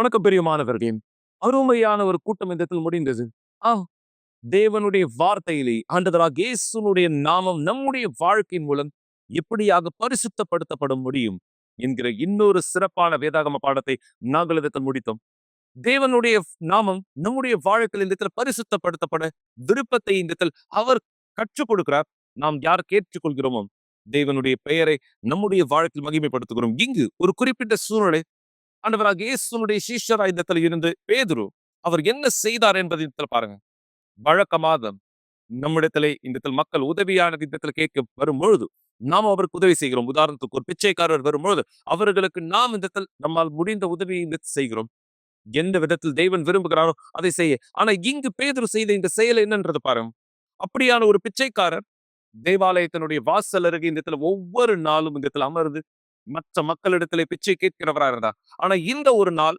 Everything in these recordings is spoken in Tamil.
வணக்கம் பிரியமானவர்களே. அருமையான ஒரு கூட்டம் இந்த இடத்தில் முடிந்தது. ஆ தேவனுடைய வார்த்தையிலே ஆண்டவராகிய இயேசுவினுடைய நாமம் நம்முடைய வாழ்க்கையின் மூலம் எப்படியாக பரிசுத்தப்படுத்தப்பட முடியும் என்கிற இன்னொரு சிறப்பான வேதாகம பாடத்தை நாங்கள் இடத்தில் முடித்தோம். தேவனுடைய நாமம் நம்முடைய வாழ்க்கையில் இந்த இடத்தில் பரிசுத்தப்படுத்தப்பட விருப்பத்தை இந்த இடத்தில் அவர் கற்றுக் கொடுக்கிறார். நாம் யாருக்கு ஏற்றுக்கொள்கிறோமோ தேவனுடைய பெயரை நம்முடைய வாழ்க்கையில் மகிமைப்படுத்துகிறோம். இங்கு ஒரு குறிப்பிட்ட சூழ்நிலை ஆண்டவராகிய இயேசுவினுடைய சீஷரா இந்த இடத்துல இருந்து பேதுரு அவர் என்ன செய்தார் என்பதை இந்த இடத்துல பாருங்க. வழக்கமாக நம்மிடத்திலே இந்த இடத்தில் மக்கள் உதவியான இந்த இடத்துல கேட்க வரும்பொழுது நாம் அவருக்கு உதவி செய்கிறோம். உதாரணத்துக்கு ஒரு பிச்சைக்காரர் வரும்பொழுது அவர்களுக்கு நாம் இந்த இடத்தில் நம்மால் முடிந்த உதவியை இந்த இடத்தில் செய்கிறோம். எந்த விதத்தில் தேவன் விரும்புகிறாரோ அதை செய்ய. ஆனா இங்கு பேதுரு செய்த இந்த செயல் என்னன்றது பாருங்க. அப்படியான ஒரு பிச்சைக்காரர் தேவாலயத்தினுடைய வாசல் அருகே இந்த இடத்துல ஒவ்வொரு நாளும் இந்த இடத்துல அமர்ந்து மற்ற மக்களிடத்திலே பிச்சை கேட்கிறவரா இருந்தார். ஆனா இந்த ஒரு நாள்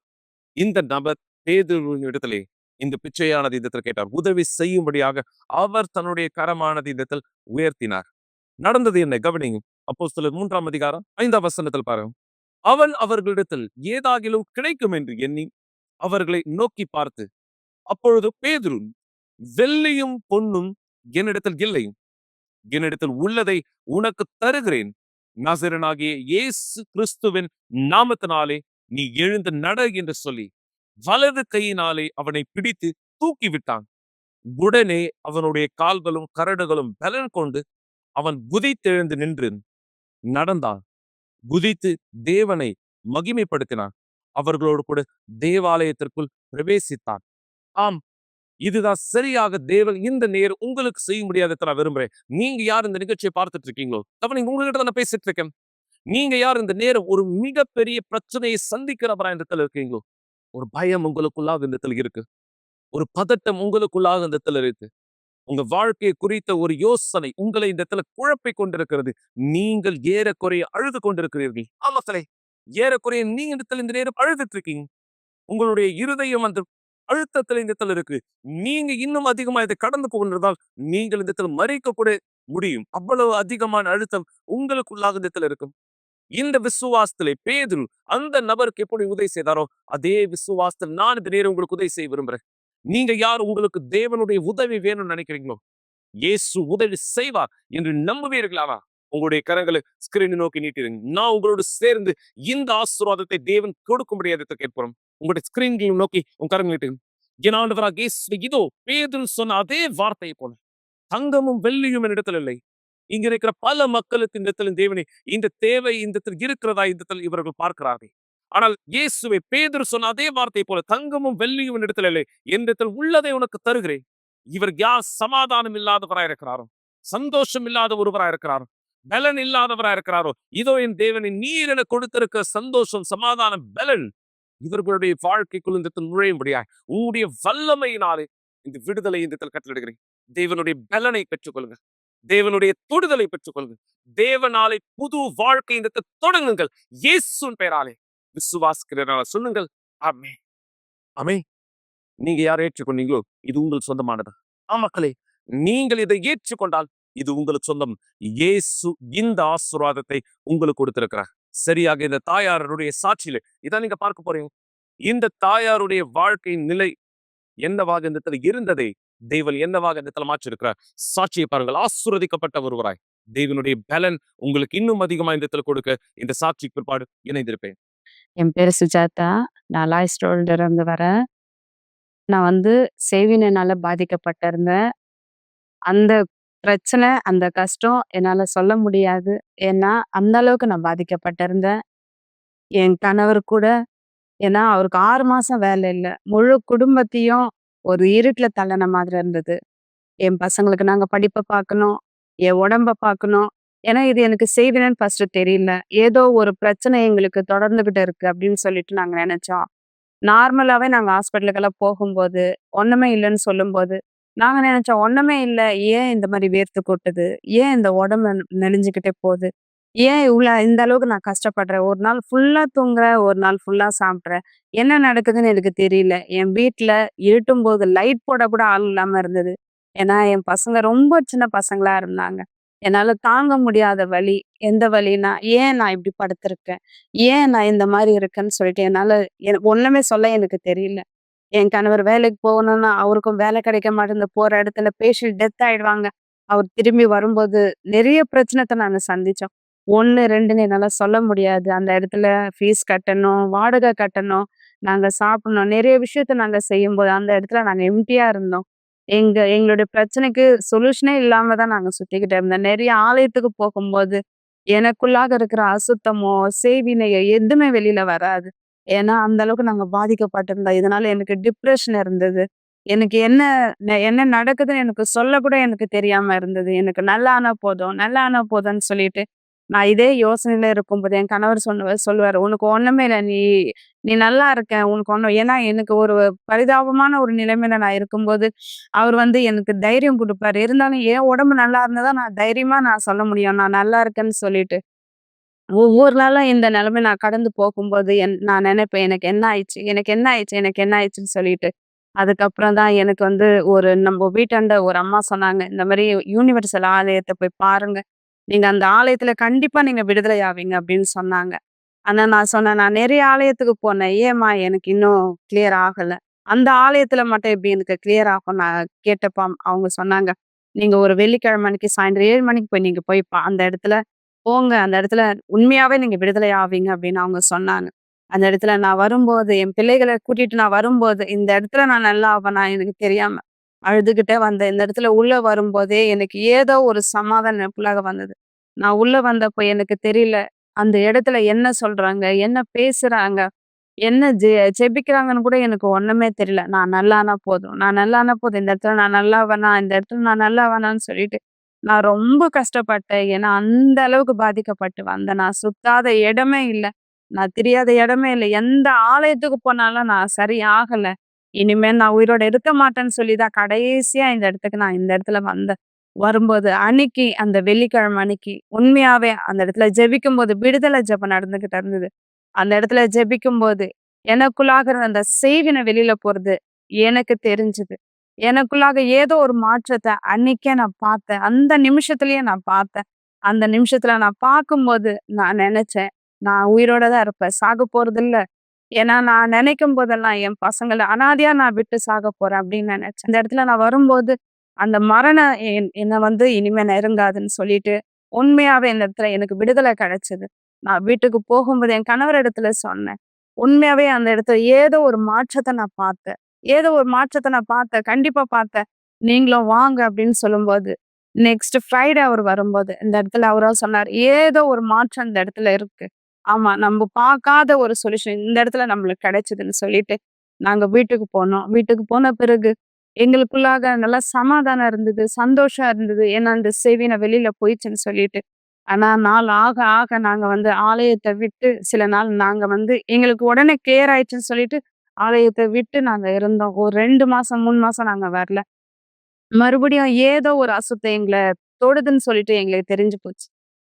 இந்த நபர் பேதுருவின் இடத்திலே இந்த பிச்சையானது இந்த இடத்துல கேட்டார். உதவி செய்யும்படியாக அவர் தன்னுடைய கரமானது இந்த இடத்தில் உயர்த்தினார். நடந்தது என்ன கவனிங்க. அப்போஸ்தலர் 3ஆம் அதிகாரம் 5ஆம் வசனத்தில் பாருங்க. அவன் அவர்களிடத்தில் ஏதாகிலும் கிடைக்கும் என்று எண்ணி அவர்களை நோக்கி பார்த்து, அப்பொழுது பேதுரு, வெள்ளியும் பொன்னும் என்னிடத்தில் இல்லை, என்னிடத்தில் உள்ளதை உனக்கு தருகிறேன். நசரனாகிய இயேசு கிறிஸ்துவின் நாமத்தினாலே நீ எழுந்து நட என்று சொல்லி வலது கையினாலே அவனை பிடித்து தூக்கி விட்டான். உடனே அவனுடைய கால்களும் கரடுகளும் பலன் கொண்டு அவன் குதித்தெழுந்து நின்று நடந்தான். குதித்து தேவனை மகிமைப்படுத்தினான். அவர்களோடு கூட தேவாலயத்திற்குள் பிரவேசித்தான். ஆம், இதுதான் சரியாக தேவன் இந்த நேரம் உங்களுக்கு செய்ய முடியாத நான் விரும்புறேன். நீங்க யார் இந்த நிகழ்ச்சியை பார்த்துட்டு இருக்கீங்களோ தவணை உங்ககிட்ட நான் பேசிட்டு இருக்கேன். நீங்க யார் இந்த நேரம் ஒரு மிகப்பெரிய பிரச்சனையை சந்திக்கிறவரா இந்த இடத்துல இருக்கீங்களோ, ஒரு பயம் உங்களுக்குள்ளாக இந்த இடத்துல இருக்கு, ஒரு பதட்டம் உங்களுக்குள்ளாக இந்த இடத்துல இருக்கு, உங்க வாழ்க்கையை குறித்த ஒரு யோசனை உங்களை இந்த இடத்துல குழப்பிக் கொண்டிருக்கிறது. நீங்கள் ஏறக்குறைய அழுது கொண்டிருக்கிறீர்கள். ஆமா சலே, ஏறக்குறைய நீங்க இடத்துல இந்த நேரம் அழுதுட்டு இருக்கீங்க. உங்களுடைய இருதயம் அந்த அழுத்தத்தில் இந்த இடத்துல இருக்கு. நீங்க இன்னும் அதிகமா இதை கடந்து கொண்டிருந்தால் நீங்கள் இந்த இடத்துல மறிக்க கூட முடியும். அவ்வளவு அதிகமான அழுத்தம் உங்களுக்குள்ளாக இந்த இடத்துல இருக்கும். இந்த விசுவாசத்திலே பேதுரு அந்த நபருக்கு எப்படி உதவி செய்தாரோ அதே விசுவாசத்தில் நான் இந்த நேரம் உங்களுக்கு உதவி செய்ய விரும்புறேன். நீங்க யார் உங்களுக்கு தேவனுடைய உதவி வேணும்னு நினைக்கிறீங்களோ, இயேசு உதவி செய்வார் என்று நம்புவீர்களாவா? உங்களுடைய கரங்களை ஸ்கிரீனை நோக்கி நீட்டிருங்க. நான் உங்களோடு சேர்ந்து இந்த ஆசீர்வாதத்தை தேவன் கொடுக்கும்படியாக கேட்போம். உங்களுடைய ஸ்கிரீன்களை நோக்கி உங்க கரங்களை நீட்டுங்க. என் ஆண்டவராக இயேசு இதோ பேதுரு சொன்ன அதே வார்த்தையை போல தங்கமும் வெள்ளியும் என்னிடத்தில் இல்லை. இங்க இருக்கிற பல மக்களுக்கு இந்த இடத்துல தேவனே இந்த தேவை இந்த இடத்துல இருக்கிறதா இந்த இடத்துல இவர்கள் பார்க்கிறார்கள். ஆனால் இயேசுவை பேதுரு சொன்ன அதே வார்த்தை போல தங்கமும் வெள்ளியும் இடத்துல இல்லை, என்னிடத்தில் உள்ளதை உனக்கு தருகிறேன். இவர் யார் சமாதானம் இல்லாதவராய் இருக்கிறாரோ, சந்தோஷம் இல்லாத ஒருவராய் இருக்கிறாரோ, பலன் இல்லாதவராய் இருக்கிறாரோ, இதோ என் தேவனை நீர் என கொடுத்திருக்க சந்தோஷம், சமாதானம், பலன் இவர்களுடைய வாழ்க்கைக்குள் இந்த நுழையும்படியாய் உங்களுடைய வல்லமையினாலே இந்த விடுதலை இந்த கட்டளிடுகிறேன். தேவனுடைய பலனை பெற்றுக்கொள்ளுங்க, தேவனுடைய தொடுதலை பெற்றுக்கொள்ளுங்க. தேவனாலே புது வாழ்க்கை இந்த தொடங்குங்கள். இயேசுவின் பெயராலே விசுவாசிக்கிறனால சொல்லுங்கள். ஆமே ஆமே. நீங்க யாரை ஏற்றுக்கொண்டீங்களோ இது உங்களுக்கு சொந்தமானது. மக்களே, நீங்கள் இதை ஏற்றுக்கொண்டால் இது உங்களுக்கு சொந்தம். இயேசு இந்த ஆசீர்வாதத்தை உங்களுக்கு கொடுத்திருக்கிறார். சரியாக இந்த தாயாருடைய சாட்சியில இதான் நீங்க பார்க்க போறீங்க. இந்த தாயாருடைய வாழ்க்கையின் நிலை என்னவாக இந்த இருந்ததை தேவன் என்னவாக இந்த மாற்றிருக்கிறார். சாட்சியை பாருங்கள். ஆசீர்வதிக்கப்பட்ட ஒருவராய் தேவனுடைய பலன் உங்களுக்கு இன்னும் அதிகமா இந்த கொடுக்க இந்த சாட்சிக்கு பிற்பாடு இணைந்திருப்பேன். என் பேரு சுஜாதா. நான் லாய்ஸ்டோல்ல இருந்து வரேன். நான் வந்து செய்வினைனால பாதிக்கப்பட்டிருந்தேன். அந்த பிரச்சனை, அந்த கஷ்டம் என்னால சொல்ல முடியாது. ஏன்னா, அந்த அளவுக்கு நான் பாதிக்கப்பட்டிருந்தேன். என் கணவர் கூட ஏன்னா அவருக்கு 6 மாசம் வேலை இல்ல. முழு குடும்பத்தையும் ஒரு இருட்டுல தள்ளுன மாதிரி இருந்தது. என் பசங்களுக்கு நாங்க படிப்ப பார்க்கணும், என் உடம்ப பார்க்கணும். ஏன்னா இது எனக்கு செய்வினைன்னு ஃபர்ஸ்ட் தெரியல. ஏதோ ஒரு பிரச்சனை எங்களுக்கு தொடர்ந்துகிட்டு இருக்கு அப்படின்னு சொல்லிட்டு நாங்க நினைச்சோம். நார்மலாவே நாங்க ஹாஸ்பிட்டலுக்கெல்லாம் போகும்போது, ஒண்ணுமே இல்லன்னு சொல்லும்போது, நாங்க நினைச்சோம் ஒண்ணுமே இல்ல. ஏன் இந்த மாரி வேர்த்து கொட்டுது? ஏன் இந்த உடம்பு நெளிஞ்சுக்கிட்டே போகுது? ஏன் இந்த அளவுக்கு நான் கஷ்டப்படுறேன்? ஒரு நாள் ஃபுல்லா தூங்குறேன், ஒரு நாள் ஃபுல்லா சாப்பிடுறேன். என்ன நடக்குதுன்னு எனக்கு தெரியல. என் வீட்ல இருட்டும்போது லைட் போட கூட ஆள் இல்லாம இருந்தது. ஏன்னா, என் பசங்க ரொம்ப சின்ன பசங்களா இருந்தாங்க. என்னால தாங்க முடியாத வலி. எந்த வலின்னா, ஏன் நான் இப்படி படுத்திருக்கேன்? ஏன் நான் இந்த மாரி இருக்கேன்னு சொல்லிட்டு என்னால ஒண்ணுமே சொல்ல எனக்கு தெரியல. என் கணவர் வேலைக்கு போகணும்னா, அவருக்கும் வேலை கிடைக்க மாட்டேங்குது. போற இடத்துல பேஷண்ட் டெத் ஆயிடுவாங்க. அவர் திரும்பி வரும்போது நெறைய பிரச்சனத்த நாங்க சந்திச்சோம். 1, 2ன்னு என்னால சொல்ல முடியாது. அந்த இடத்துல ஃபீஸ் கட்டணும், வாடகை கட்டணும், நாங்க சாப்பிடணும். நெறைய விஷயத்த நாங்க செய்யும்போது, அந்த இடத்துல நாங்க எம்ப்டியா இருந்தோம். எங்களுடைய பிரச்சனைக்கு சொல்யூஷனே இல்லாம தான் நாங்க சுத்திக்கிட்டு இருந்தோம். நெறைய ஆலயத்துக்கு போகும்போது, எனக்குள்ளாக இருக்கிற அசுத்தமோ, செய்வினையோ எதுவுமே வெளியில வராது. ஏன்னா, அந்த அளவுக்கு நாங்க பாதிக்கப்பட்டிருந்தோம். இதனால எனக்கு டிப்ரஷன் இருந்தது. எனக்கு என்ன நடக்குதுன்னு எனக்கு சொல்லக்கூட எனக்கு தெரியாம இருந்தது. எனக்கு நல்லா ஆனா போதும், நல்லா ஆனா போதும்ன்னு சொல்லிட்டு, நான் இதே யோசனையில இருக்கும்போது என் கணவர் சொல்லுவாரு, "உனக்கு ஒண்ணுமே இல்ல. நீ நீ நல்லா இருக்க. உனக்கு ஒண்ணும்" ஏன்னா எனக்கு ஒரு பரிதாபமான ஒரு நிலைமையில நான் இருக்கும்போது, அவர் எனக்கு தைரியம் குடுப்பாரு. இருந்தாலும் என் உடம்பு நல்லா இருந்தா தான் நான் தைரியமா நான் சொல்ல முடியும். நான் நல்லா இருக்கேன்னு சொல்லிட்டு. ஒவ்வொரு நாளும் இந்த நிலைமை நான் கடந்து போகும்போது, நான் நெனைப்பேன், "எனக்கு என்ன ஆயிடுச்சு? எனக்கு என்ன ஆயிடுச்சு? எனக்கு என்ன ஆயிடுச்சுன்னு" சொல்லிட்டு. அதுக்கப்புறம் தான் எனக்கு ஒரு நம்ப வீட்டாண்ட ஒரு அம்மா சொன்னாங்க, "இந்த மாரி யுனிவர்சல் ஆலயத்த போய் பாருங்க. நீங்க அந்த ஆலயத்துல கண்டிப்பா நீங்க விடுதலை ஆவீங்க" அப்படின்னு சொன்னாங்க. ஆனா நான் சொன்னேன், "நான் நெறைய ஆலயத்துக்கு போனேன். ஏம்மா எனக்கு இன்னும் கிளியர் ஆகல? அந்த ஆலயத்துல மட்டும் எப்படி எனக்கு கிளியர் ஆகும்?" நான் கேட்டப்ப அவங்க சொன்னாங்க, "நீங்க ஒரு வெள்ளிக்கிழமை அன்னைக்கு சாயந்தரம் 7 மணிக்கு நீங்க போய் அந்த இடத்துல போங்க. அந்த இடத்துல உண்மையாவே நீங்க விடுதலை ஆவீங்க" அப்படின்னு அவங்க சொன்னாங்க. அந்த இடத்துல நான் வரும்போது, என் பிள்ளைகள கூட்டிட்டு நான் வரும்போது, இந்த இடத்துல நான் நல்லா ஆவேனா எனக்கு தெரியாம அழுதுகிட்டே வந்தேன். இந்த இடத்துல உள்ள வரும்போதே எனக்கு ஏதோ ஒரு சமாதானம் எனக்குள்ளாக வந்தது. நான் உள்ள வந்தப்போ எனக்கு தெரியல. அந்த இடத்துல என்ன சொல்றாங்க? என்ன பேசுறாங்க? என்ன ஜெபிக்கிறாங்கன்னு கூட எனக்கு ஒண்ணுமே தெரியல. நான் நல்லானா போதும். நான் நல்லானா போதும். இந்த இடத்துல நான் நல்லா ஆவேனா? இந்த இடத்துல நான் நல்லா ஆவேனான்னு சொல்லிட்டு, நான் ரொம்ப கஷ்டப்பட்டேன். ஏன்னா, அந்த அளவுக்கு பாதிக்கப்பட்டு வந்தேன். நான் சுத்தாத இடமே இல்ல. நான் தெரியாத இடமே இல்ல. எந்த ஆலயத்துக்கு போனாலும் நான் சரி ஆகல. இனிமே நான் உயிரோட இருக்க மாட்டேன்னு சொல்லி தான் கடைசியா இந்த இடத்துல வந்தேன். வரும்போது அன்னைக்கு அந்த வெள்ளிக்கிழமை அன்னைக்கு உண்மையாவே அந்த இடத்துல ஜெபிக்கும்போது விடுதலை ஜெபம் நடந்துகிட்டு இருந்தது. அந்த இடத்துல ஜெபிக்கும்போது, எனக்குள்ளாக இருந்த அந்த செய்வினை வெளியில போறது எனக்கு தெரிஞ்சது. எனக்குள்ளாக ஏதோ ஒரு மாற்றத்த அன்னைக்கே நான் பார்த்தேன். அந்த நிமிஷத்திலேயே நான் பார்த்தேன். அந்த நிமிஷத்துல நான் பார்க்கும்போது நான் நெனச்சேன், நான் உயிரோட தான் இருப்பேன். சாகப் போறதில்ல. ஏன்னா நான் நெனைக்கும் போதெல்லாம் என் பசங்கள அனாதையா நான் விட்டு சாகப் போறேன் அப்படின்னு நெனச்சேன். அந்த இடத்துல நான் வரும்போது, அந்த மரணம் என்ன இனிமே நெருங்காதுன்னு சொல்லிட்டு, உண்மையாவே இந்த இடத்துல எனக்கு விடுதலை கிடைச்சது. நான் வீட்டுக்கு போகும்போது என் கணவர் இடத்துல சொன்னேன். உண்மையாவே அந்த இடத்துல ஏதோ ஒரு மாற்றத்த நான் பார்த்தேன். ஏதோ ஒரு மாற்றத்த நான் பார்த்தேன். கண்டிப்பா பார்த்தேன். நீங்களும் வாங்க அப்படின்னு சொல்லும்போது, நெக்ஸ்ட் ஃப்ரைடே அவர் வரும்போது, இந்த இடத்துல அவரா சொன்னாரு, "ஏதோ ஒரு மாற்றம் இந்த இடத்துல இருக்கு. ஆமா, நம்ப பார்க்காத ஒரு சொல்யூஷன் இந்த இடத்துல நம்மளுக்கு கிடைச்சதுன்னு" சொல்லிட்டு, நாங்க வீட்டுக்கு போனோம். வீட்டுக்கு போன பிறகு எங்களுக்குள்ளாக நல்லா சமாதானம் இருந்தது, சந்தோஷம் இருந்தது. ஏன்னா, இந்த செய்வின வெளியில போயிடுச்சுன்னு சொல்லிட்டு. ஆனா, நாள் ஆக ஆக நாங்க ஆலயத்த விட்டு சில நாள் நாங்க எங்களுக்கு உடனே கிளியர் ஆயிடுச்சுன்னு சொல்லிட்டு, ஆலயத்த விட்டு நாங்க இருந்தோம். ஒரு 2 மாசம், 3 மாசம் நாங்க வரல. மறுபடியும் ஏதோ ஒரு அசுத்தம் எங்கள தொடுதுன்னு சொல்லிட்டு எங்களுக்கு தெரிஞ்சு போச்சு.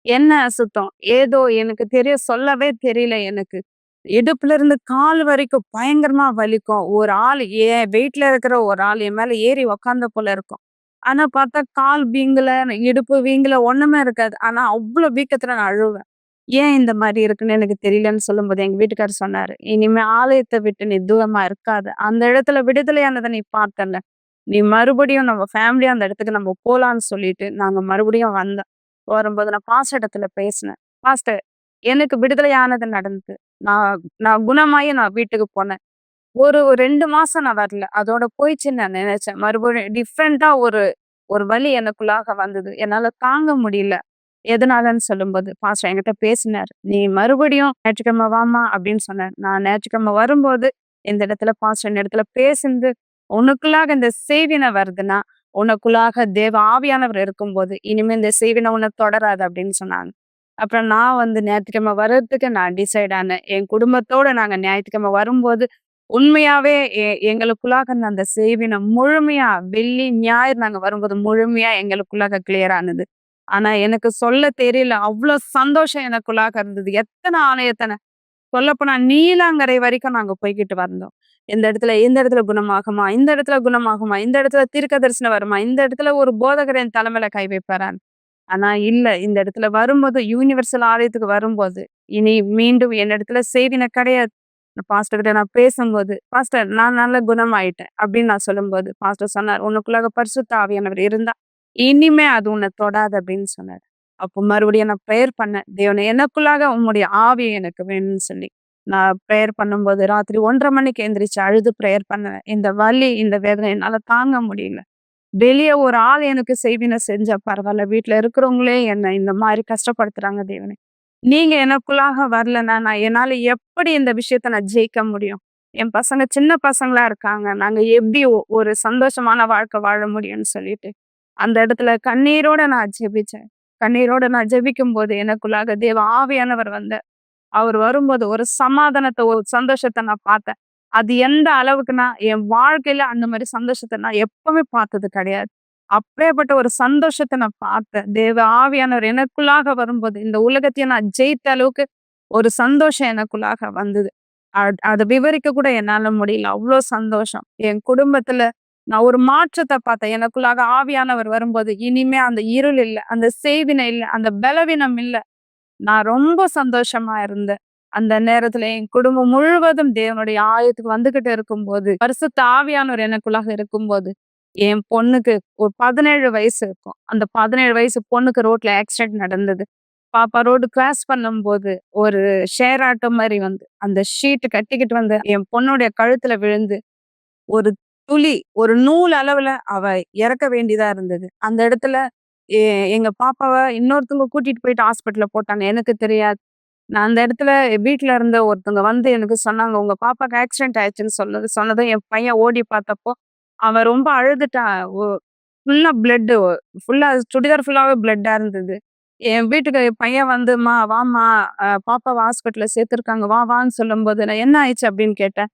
என்ன அசுத்தம்? ஏதோ எனக்கு சொல்லவே தெரியல எனக்கு. இடுப்புல இருந்து கால் வரைக்கும் பயங்கரமா வலிக்கும். ஒரு ஆள் என் வெயிட்ல இருக்கிற ஒரு ஆள் என் மேல ஏறி உக்காந்த போல இருக்கும். ஆனா பார்த்தா கால் வீங்கல, இடுப்பு வீங்கல, ஒண்ணுமே இருக்காது. ஆனா அவ்ளோ வீக்கத்துல நான் அழுவேன். ஏன் இந்த மாரி இருக்குன்னு எனக்கு தெரியலன்னு சொல்லும்போது எங்க வீட்டுக்காரர் சொன்னாரு, "இனிமே ஆலயத்த விட்டு நீ தூரமா இருக்காத. அந்த இடத்துல விடுதலையானத நீ பார்த்தல்ல. நீ மறுபடியும் நம்ம ஃபேமிலியா அந்த இடத்துக்கு நம்ம போலான்னு" சொல்லிட்டு நாங்க மறுபடியும் வந்தோம். வரும்போது நான் பாஸ்டர் இடத்துல பேசினேன். "பாஸ்டர், எனக்கு விடுதலை ஆனது நடந்தது. நான் நான் குணமாயி நான் வீட்டுக்கு போனேன். ஒரு 2 மாசம் நான் வரல. அதோட போயிடுச்சுன்னு நான் நினைச்சேன். மறுபடியும் டிஃப்ரெண்ட்டா ஒரு ஒரு வலி எனக்குள்ளாக வந்தது. என்னால தாங்க முடியல." எதனாலன்னு சொல்லும்போது, பாஸ்டர் என்கிட்ட பேசினாரு. "நீ மறுபடியும் ஞாயிற்றுக்கிழமை வாம்மா" அப்படின்னு சொன்னாரு. நான் ஞாயிற்றுக்கிழமை வரும்போது, இந்த இடத்துல பாஸ்டர் இந்த இடத்துல பேசினது, "உனக்குள்ளாக இந்த செய்வினை வருதுன்னா, உனக்குள்ளாக தேவ ஆவியானவர் இருக்கும்போது, இனிமே இந்த செய்வினை உன்னை தொடராது" அப்படின்னு சொன்னாங்க. அப்புறம் நான் ஞாயிற்றுக்கிழமை வர்றதுக்கு நான் டிசைட் ஆனேன். என் குடும்பத்தோட நாங்க ஞாயிற்றுக்கிழமை வரும்போது, உண்மையாவே எங்களுக்குள்ளாக இருந்த அந்த செய்வினை முழுமையா வெள்ளி, ஞாயிறு நாங்க வரும்போது முழுமையா எங்களுக்குள்ளாக கிளியர் ஆனது. ஆனா எனக்கு சொல்ல தெரியல. அவ்ளோ சந்தோஷம் எனக்குள்ளாக இருந்தது. எத்தன ஆலயத்தன சொல்லப்போனா நீலாங்கரை வரைக்கும் நாங்க போய்க்கிட்டு வந்தோம். இந்த இடத்துல குணமாகுமா? இந்த இடத்துல குணமாகுமா? இந்த இடத்துல தீர்க்க தரிசனம் வருமா? இந்த இடத்துல ஒரு போதகர் என் தலைமையில கை வைப்பாரான்னு. ஆனா இல்ல. இந்த இடத்துல வரும்போது யுனிவர்சல் ஆலயத்துக்கு வரும்போது, இனி மீண்டும் என்னிடத்துல செய்தின கிடையாது. பாஸ்டர் கிட்ட நான் பேசும்போது, "பாஸ்டர் நான் நல்ல குணமாயிட்டேன்" அப்படின்னு நான் சொல்லும்போது, பாஸ்டர் சொன்னார், "உனக்குள்ளாக பரிசுத்த ஆவியானவர் இருந்தா, இனிமே அது உன்ன தொடாது" அப்படின்னு சொன்னாரு. அப்போ மறுபடியும் நான் பிரேயர் பண்ணேன். தேவனே எனக்குள்ளாக உம்முடைய ஆவி எனக்கு வேணும்னு சொல்லி. நான் பிரேயர் பண்ணும்போது ராத்திரி 1:30 மணிக்கு எந்திரிச்சு அழுது பிரேயர் பண்ணேன். இந்த வலி, இந்த வேதனை என்னால தாங்க முடியல. வெளிய ஒரு ஆள் எனக்கு செய்வின செஞ்சா பரவால்ல. வீட்ல இருக்கிறவங்களே என்ன இந்த மாரி கஷ்டப்படுத்துறாங்க தேவனே. நீங்க எனக்குள்ளாக வரலன்னா, என்னால எப்படி இந்த விஷயத்த நான் ஜெயிக்க முடியும்? என் பசங்க சின்ன பசங்களா இருக்காங்க. நாங்க எப்படி ஒரு சந்தோஷமான வாழ்க்கை வாழ முடியும்னு சொல்லிட்டு, அந்த இடத்துல கண்ணீரோட நான் ஜெபிச்சேன். கண்ணீரோட நான் ஜெபிக்கும்போது எனக்குள்ளாக தேவ ஆவியானவர் வந்தார். அவர் வரும்போது ஒரு சமாதானத்த, ஒரு சந்தோஷத்த நான் பார்த்தேன். அது எந்த அளவுக்குன்னா, என் வாழ்க்கையில அந்த மாரி சந்தோஷத்த நான் எப்பவுமே பார்த்தது கிடையாது. அப்படியேப்பட்ட ஒரு சந்தோஷத்த நான் பார்த்தேன். தேவ ஆவியானவர் எனக்குள்ளாக வரும்போது, இந்த உலகத்தையே நான் ஜெயித்த அளவுக்கு ஒரு சந்தோஷம் எனக்குள்ளாக வந்தது. அத விவரிக்க கூட என்னால முடியல. அவ்ளோ சந்தோஷம். என் குடும்பத்துல நான் ஒரு மாற்றத்த பார்த்தேன். எனக்குள்ளாக ஆவியானவர் வரும்போது, இனிமே அந்த இருள் இல்ல, அந்த செய்வினை இல்ல, அந்த பலவீனம் இல்ல. நான் ரொம்ப சந்தோஷமா இருந்தேன். அந்த நேரத்துல என் குடும்பம் முழுவதும் தேவனுடைய ஆலயத்துக்கு வந்துகிட்டு இருக்கும்போது, பரிசுத்த ஆவியானவர் எனக்குள்ளாக இருக்கும்போது, என் பொண்ணுக்கு ஒரு 17 வயசு இருக்கும். அந்த 17 வயசு பொண்ணுக்கு ரோட்ல ஆக்சிடென்ட் நடந்தது. பாப்பா ரோடு கிராஸ் பண்ணும்போது, ஒரு ஷேர் ஆட்டோ மாரி வந்து, அந்த ஷீட் கட்டிக்கிட்டு வந்து என் பொண்ணுடைய கழுத்துல விழுந்து, ஒரு துளி, ஒரு நூல் அளவுல அவ இறக்க வேண்டியதா இருந்தது. அந்த இடத்துல எ எங்க பாப்பாவ இன்னொருத்தவங்க கூட்டிட்டு போயிட்டு ஹாஸ்பிட்டல்ல போட்டாங்க. எனக்கு தெரியாது. நான் அந்த இடத்துல வீட்ல இருந்த ஒருத்தவங்க வந்து எனக்கு சொன்னாங்க, "உங்க பாப்பாக்கு ஆக்சிடென்ட் ஆயிடுச்சுன்னு" சொன்னதும் என் பையன் ஓடி பார்த்தப்போ, அவன் ரொம்ப அழுதுட்டான். ஃபுல்லா பிளட்டு. ஃபுல்லா சுடிதார் ஃபுல்லாவே பிளட்டா இருந்தது. என் வீட்டுக்கு என் பையன் வந்து, "அம்மா வாம்மா, பாப்பாவ ஹாஸ்பிட்டல்ல சேர்த்துருக்காங்க. வா வான்னு" சொல்லும்போது, நான் "என்ன ஆயிடுச்சு?" அப்படின்னு கேட்டேன்.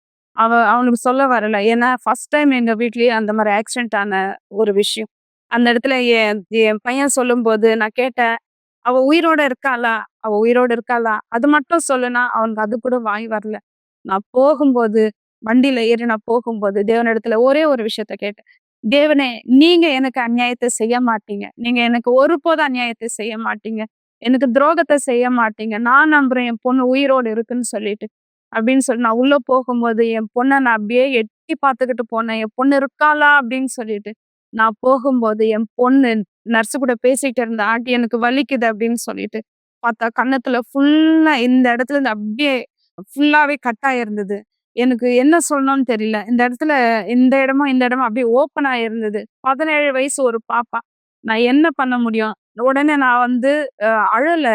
அவனுக்கு சொல்ல வரல. ஏன்னா ஃபர்ஸ்ட் டைம் எங்க வீட்லயே அந்த மாரி ஆக்சிடென்ட் ஆன ஒரு விஷயம். அந்த இடத்துல என் என் பையன் சொல்லும்போது நான் கேட்டேன், "அவ உயிரோட இருக்காளா? அவ உயிரோட இருக்காளா?" அது மட்டும் சொல்லுனா, அவனுக்கு அது கூட வாய் வரல. நான் போகும்போது, வண்டியில ஏறி நான் போகும்போது, தேவனிடத்துல ஒரே ஒரு விஷயத்த கேட்டேன். "தேவனே, நீங்க எனக்கு அநியாயத்த செய்ய மாட்டீங்க. நீங்க எனக்கு ஒருபோதும் அநியாயத்த செய்ய மாட்டீங்க. எனக்கு துரோகத்த செய்ய மாட்டீங்க. நான் நம்புறேன் என் பொண்ணு உயிரோட இருக்குன்னு சொல்லிட்டு." அப்படின்னு சொல்லி நான் உள்ள போகும்போது, என் பொண்ண நான் அப்படியே எட்டி பார்த்துக்கிட்டு போனேன். "என் பொண்ணு இருக்காளா?" அப்படின்னு சொல்லிட்டு. நான் போகும்போது என் பொண்ணு நர்ஸ் கூட பேசிட்டு இருந்தா. "ஆண்டி எனக்கு வலிக்குது" அப்படின்னு சொல்லிட்டு. பார்த்தா கன்னத்துல ஃபுல்லா இந்த இடத்துல இருந்து அப்படியே ஃபுல்லாவே கட் ஆயிருந்தது. எனக்கு என்ன சொல்லணும்னு தெரியல. இந்த இடத்துல இந்த இடமும் அப்படியே ஓப்பன் ஆயிருந்தது. 17 வயசு ஒரு பாப்பா. நான் என்ன பண்ண முடியும்? உடனே நான் வந்து அ அழல.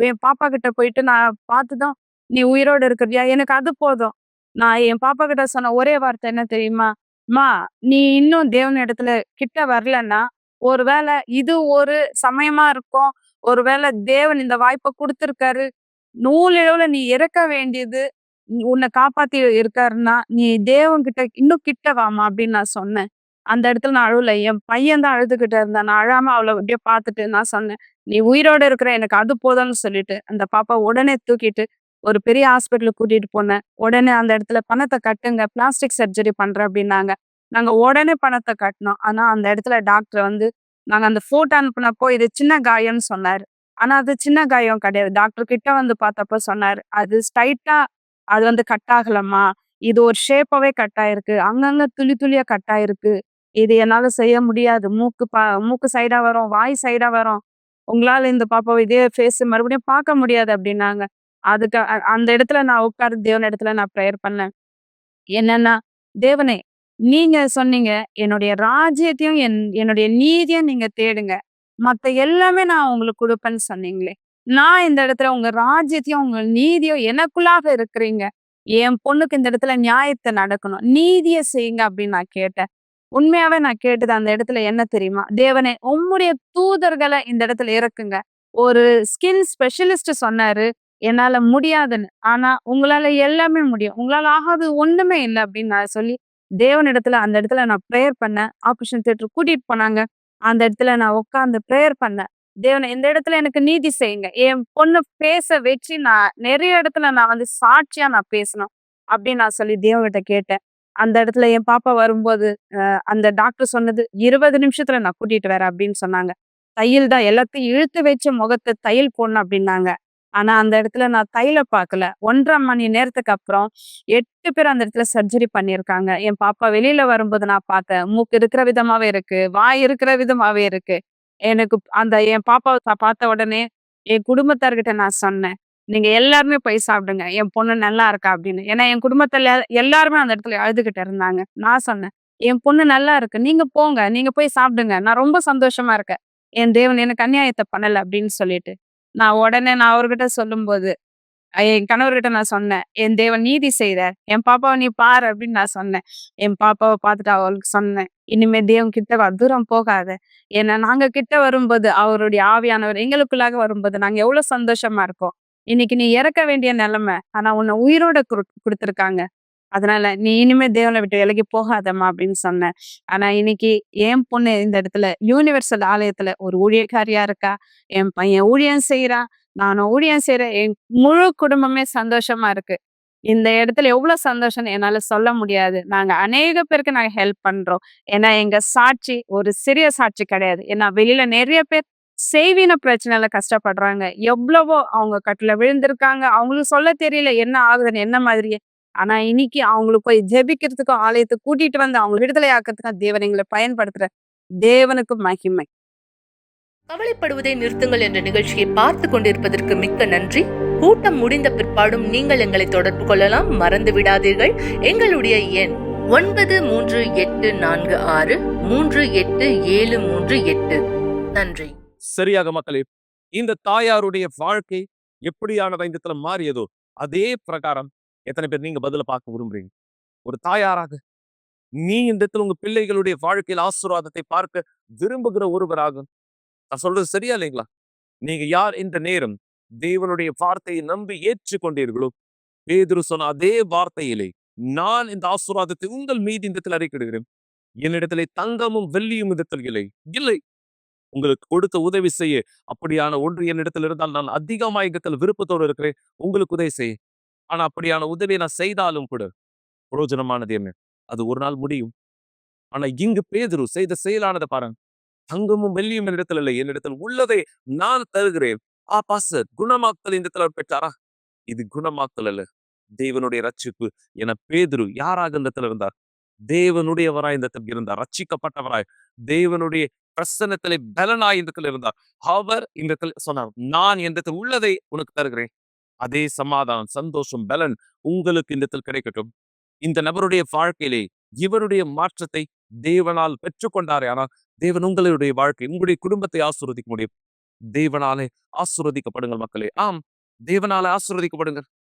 என் பாப்பா கிட்ட போயிட்டு நான் பார்த்துதான், "நீ உயிரோட இருக்கிறியா?" எனக்கு அது போதும். நான் என் பாப்பா கிட்ட சொன்ன ஒரே வார்த்தை என்ன தெரியுமா? "அம்மா, நீ இன்னும் தேவன் இடத்துல கிட்ட வரலன்னா, ஒருவேள இது ஒரு சமயமா இருக்கும். ஒருவேள தேவன் இந்த வாய்ப்ப குடுத்திருக்காரு. நூலிழவுல நீ இறக்க வேண்டியது உன்னை காப்பாத்தி இருக்காருன்னா, நீ தேவன்கிட்ட இன்னும் கிட்ட வாம்மா" அப்படின்னு நான் சொன்னேன். அந்த இடத்துல நான் அழுவல. என் பையன் தான் அழுதுகிட்டு இருந்தான். நான் அழாம அவள அப்படியே பார்த்துட்டு நான் சொன்னேன், "நீ உயிரோட இருக்கிற எனக்கு அது போதும்னு" சொல்லிட்டு, அந்த பாப்பா உடனே தூக்கிட்டு ஒரு பெரிய ஹாஸ்பிட்டலுக்கு கூட்டிட்டு போனேன். உடனே அந்த இடத்துல "பணத்த கட்டுங்க. பிளாஸ்டிக் சர்ஜரி பண்றேன்" அப்படின்னாங்க. நாங்க உடனே பணத்த கட்டுனோம். ஆனா அந்த இடத்துல டாக்டர் வந்து, நாங்க அந்த ஃபோட்டோ அனுப்புனப்போ இது சின்ன காயம்னு சொன்னாரு. ஆனா அது சின்ன காயம் கிடையாது. டாக்டர் கிட்ட வந்து பார்த்தப்ப சொன்னாரு, "அது ஸ்ட்ரைட்டா அது வந்து கட் ஆகலம்மா. இது ஒரு ஷேப்பாவே கட் ஆயிருக்கு. அங்கங்க துளி துளியா கட் ஆயிருக்கு. இது என்னால செய்ய முடியாது. மூக்கு சைடா வரும், வாய் சைடா வரும். உங்களால இந்த பாப்பாவ இதே ஃபேஸ் மறுபடியும் பார்க்க முடியாது" அப்படின்னாங்க. அதுக்கு அந்த இடத்துல நான் உட்கார்ந்து தேவன் இடத்துல நான் பிரேயர் பண்ணேன். என்னன்னா, "தேவனே, நீங்க சொன்னீங்க, என்னுடைய ராஜ்யத்தையும், என்னுடைய நீதியும் நீங்க தேடுங்க. மத்த எல்லாமே நான் உங்களுக்கு குடுப்பேன்னு சொன்னீங்களே. நான் இந்த இடத்துல உங்க ராஜ்யத்தையும், உங்க நீதியும் எனக்குள்ளாக இருக்கிறீங்க. என் பொண்ணுக்கு இந்த இடத்துல நியாயத்த நடக்கணும். நீதிய செய்யுங்க" அப்படின்னு நான் கேட்டேன். உண்மையாவே நான் கேட்டது அந்த இடத்துல என்ன தெரியுமா? "தேவனே, உம்முடைய தூதர்கள இந்த இடத்துல இறக்குங்க." ஒரு ஸ்கின் ஸ்பெஷலிஸ்ட் சொன்னாரு, என்னால முடியாதுன்னு. ஆனா, உங்களால எல்லாமே முடியும். உங்களால ஆகாதது ஒண்ணுமே இல்ல அப்படின்னு நான் சொல்லி, தேவனிடத்துல அந்த இடத்துல நான் பிரேயர் பண்ணேன். ஆப்பரேஷன் தியேட்டர் கூட்டிட்டு போனாங்க. அந்த இடத்துல நான் உட்கார்ந்து பிரேயர் பண்ணேன். தேவனே, இந்த இடத்துல எனக்கு நீதி செய்யுங்க. என் பொண்ணு பேச வச்சு நான் நெறைய இடத்துல நான் வந்து சாட்சியா நான் பேசணும். அப்படின்னு நான் சொல்லி தேவன்கிட்ட கேட்டேன். அந்த இடத்துல என் பாப்பா வரும்போது, அந்த டாக்டர் சொன்னது, "20 நிமிஷத்துல நான் கூட்டிட்டு வரேன்" அப்படின்னு சொன்னாங்க. தையல் தான் எல்லாத்தையும் இழுத்து வச்சு முகத்த தையல் போடணும் அப்படின்னாங்க. ஆனா அந்த இடத்துல நான் தையல பார்க்கல. 1 1/2 மணி நேரத்துக்கு அப்புறம் 8 பேர் அந்த இடத்துல சர்ஜரி பண்ணியிருக்காங்க. என் பாப்பா வெளியில வரும்போது நான் பார்த்தேன். மூக்கு இருக்கிற விதமாவே இருக்கு. வாய் இருக்கிற விதமாவே இருக்கு. எனக்கு அந்த என் பாப்பாவ பார்த்த உடனே என் குடும்பத்தார்கிட்ட நான் சொன்னேன். "நீங்க எல்லாருமே போய் சாப்பிடுங்க. என் பொண்ணு நல்லா இருக்கா" அப்படின்னு. ஏன்னா என் குடும்பத்துல எல்லாருமே அந்த இடத்துல அழுதுகிட்டு இருந்தாங்க. நான் சொன்னேன், "என் பொண்ணு நல்லா இருக்கு. நீங்க போங்க. நீங்க போய் சாப்பிடுங்க. நான் ரொம்ப சந்தோஷமா இருக்கேன். என் தேவன் எனக்கு அநியாயத்த பண்ணல" அப்படின்னு சொல்லிட்டு. நான் அவர்கிட்ட சொல்லும்போது, என் கணவர்கிட்ட நான் சொன்னேன். "என் தேவன் நீதி செய்றார். என் பாப்பாவ நீ பாரு" அப்படின்னு நான் சொன்னேன். என் பாப்பாவ பார்த்துட்டு அவளுக்கு சொன்னேன். "இனிமே தேவன் கிட்ட வா. தூரம் போகாத. ஏன்னா நாங்க கிட்ட வரும்போது, அவருடைய ஆவியானவர் எங்களுக்குள்ளாக வரும்போது, நாங்க எவ்வளோ சந்தோஷமா இருக்கோம். இன்னைக்கு நீ இறக்க வேண்டிய நிலைமை. ஆனா உன்ன உயிரோட குடுத்துருக்காங்க. அதனால நீ இனிமே தேவன விட்டு விலகி போகாதம்மா" அப்படின்னு சொன்னேன். ஆனா இன்னைக்கு என் பொண்ணு இந்த இடத்துல யுனிவர்சல் ஆலயத்துல ஒரு ஊழியக்காரியா இருக்கா. என் பையன் ஊழியம் செய்றான். நானும் ஊழியம் செய்றேன். என் முழு குடும்பமே சந்தோஷமா இருக்கு. இந்த இடத்துல எவ்ளோ சந்தோஷம்னு என்னால சொல்ல முடியாது. நாங்க அநேக பேருக்கு நாங்க ஹெல்ப் பண்றோம். ஏன்னா எங்க சாட்சி ஒரு சிறிய சாட்சி கிடையாது. ஏன்னா வெளியில நெறைய பேர் செய்வின பிரச்சனையில கஷ்டப்படுறாங்க. எவ்வளவோ அவங்க கட்டுல விழுந்திருக்காங்க. அவங்களுக்கு சொல்ல தெரியல என்ன ஆகுதுன்னு என்ன மாதிரியே. ஆனா இன்னைக்கு அவங்களுக்கு போய் ஜெபிக்கிறதுக்கும், ஆலயத்துக்கு கூட்டிட்டு வந்து அவங்கள விடுதலை ஆக்குறதுக்கும் தேவன் எங்கள பயன்படுத்துற தேவனுக்கு மகிமை. கவலைப்படுவதை நிறுத்துங்கள் என்ற நிகழ்ச்சியை பார்த்து கொண்டிருப்பதற்கு மிக்க நன்றி. கூட்டம் முடிந்த பிற்பாடும் நீங்கள் எங்களை தொடர்பு கொள்ளலாம். மறந்து விடாதீர்கள். எங்களுடைய எண் 9346387338. நன்றி. சரியாக மக்களே, இந்த தாயாருடைய வாழ்க்கை எப்படியானதா இந்த இடத்துல மாறியதோ அதே பிரகாரம் எத்தனை பேர் நீங்க பதில பார்க்க விரும்புறீங்க? ஒரு தாயாராக நீ இந்த இடத்துல உங்க பிள்ளைகளுடைய வாழ்க்கையில் ஆசீர்வாதத்தை பார்க்க விரும்புகிற ஒருவராக நான் சொல்றது சரியா இல்லைங்களா? நீங்க யார் இந்த நேரம் தேவனுடைய வார்த்தையை நம்பி ஏற்றுக்கொண்டீர்களோ, பேதுரு சொன்ன அதே வார்த்தையிலே நான் இந்த ஆசீர்வாதத்தை உங்கள் மீது இந்த இடத்தில் அறிக்கையிடுகிறேன். என்னிடத்திலே தங்கமும் வெள்ளியும் இந்த இடத்தில் இல்லை. இல்லை. உங்களுக்கு கொடுத்த உதவி செய்ய அப்படியான ஒன்று என்னிடத்தில் இருந்தால் நான் அதிகமாக இடத்தில் விருப்பத்தோடு இருக்கிறேன் உங்களுக்கு உதவி செய்ய. ஆனா அப்படியான உதவியை நான் செய்தாலும் கூட பிரயோஜனமானது என்ன? அது ஒரு நாள் முடியும். ஆனா இங்கு பேதுரு செய்த செயலானதை பாருங்க. தங்கமும் வெள்ளியும் என்னிடத்தில் இல்லை. என்னிடத்தில் உள்ளதை நான் தருகிறேன். பாஸ்டர் குணமாக்கல் இந்த இடத்துல அவர் பெற்றாரா? இது குணமாக்கல் அல்ல. தேவனுடைய ரட்சிப்பு என பேதுரு யாராக இந்த இடத்துல இருந்தார்? தேவனுடையவராய் இந்த இடத்தில் இருந்தார். ரட்சிக்கப்பட்டவராய் தேவனுடைய பிரசன்னத்திலே பலனாய் இந்த இடத்துல இருந்தார். அவர் இந்த இடத்துல சொன்னார், நான் இந்த இடத்தில் உள்ளதை உனக்கு தருகிறேன். அதே சமாதானம், சந்தோஷம், பலன் உங்களுக்கு இந்த இடத்தில் கிடைக்கட்டும். இந்த நபருடைய வாழ்க்கையிலே இவருடைய மாற்றத்தை தேவனால் பெற்றுக்கொண்டாரே ஆனால் தேவன் உங்களுடைய வாழ்க்கை உங்களுடைய குடும்பத்தை ஆசீர்வதிக்க முடியும். தேவனாலே ஆசீர்வதிக்கப்படுங்கள் மக்களே. ஆம், தேவனாலே ஆசீர்வதிக்கப்படுங்கள்.